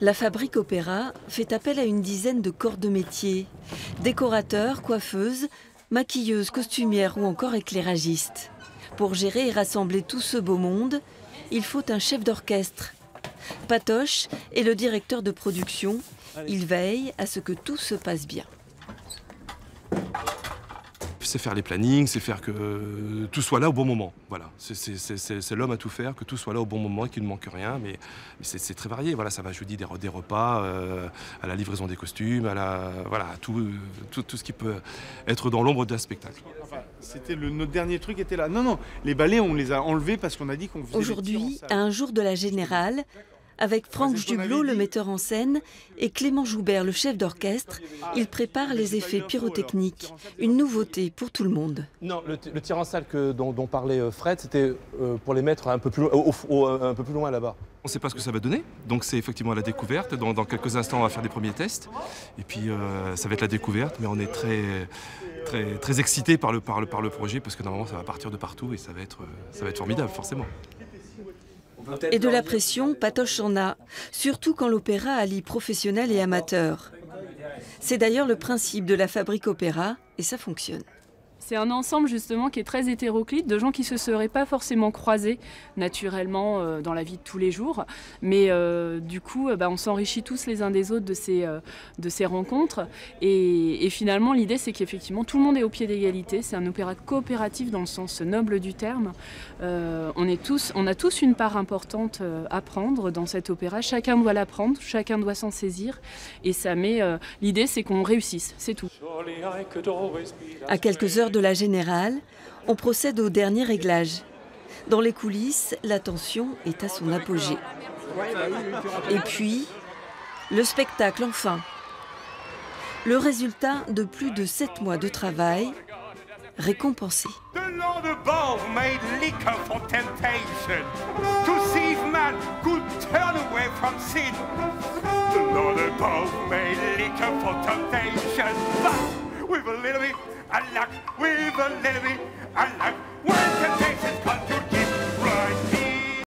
La Fabrique Opéra fait appel à une dizaine de corps de métier. Décorateurs, coiffeuses, maquilleuses, costumières ou encore éclairagistes. Pour gérer et rassembler tout ce beau monde, il faut un chef d'orchestre. Patoche est le directeur de production. Il veille à ce que tout se passe bien. C'est faire les plannings, c'est faire que tout soit là au bon moment. Voilà, c'est l'homme à tout faire, que tout soit là au bon moment et qu'il ne manque rien. Mais c'est très varié. Voilà, ça va, je vous dis, des repas, à la livraison des costumes, voilà, tout ce qui peut être dans l'ombre d'un spectacle. Enfin, c'était notre dernier truc était là. Non, les balais, on les a enlevés parce qu'on a dit qu'on faisait. Aujourd'hui, à un jour de la Générale, avec Franck Jublot, le metteur en scène, et Clément Joubert, le chef d'orchestre, il prépare les effets pyrotechniques. Une nouveauté pour tout le monde. Non, le tir en salle dont parlait Fred, c'était pour les mettre un peu plus loin là-bas. On ne sait pas ce que ça va donner, donc c'est effectivement la découverte. Dans quelques instants, on va faire des premiers tests. Et puis, ça va être la découverte, mais on est très excité par le projet, parce que normalement, ça va partir de partout et ça va être formidable, forcément. Et de la pression, Patoche en a, surtout quand l'opéra allie professionnel et amateur. C'est d'ailleurs le principe de la Fabrique Opéra, et ça fonctionne. C'est un ensemble justement qui est très hétéroclite, de gens qui ne se seraient pas forcément croisés naturellement dans la vie de tous les jours. Mais du coup, on s'enrichit tous les uns des autres de ces rencontres. Et finalement, l'idée, c'est qu'effectivement, tout le monde est au pied d'égalité. C'est un opéra coopératif dans le sens noble du terme. On a tous une part importante à prendre dans cet opéra. Chacun doit la prendre, chacun doit s'en saisir. Et ça met... l'idée, c'est qu'on réussisse, c'est tout. À quelques heures de la Générale, on procède au dernier réglage. Dans les coulisses, la tension est à son apogée. Et puis, le spectacle enfin. Le résultat de plus de 7 mois de travail, récompensé. The Lord above made liquor for temptation, to see if man could turn away from sin. The Lord above made liquor for temptation, but with a little bit of luck, with a little bit of luck.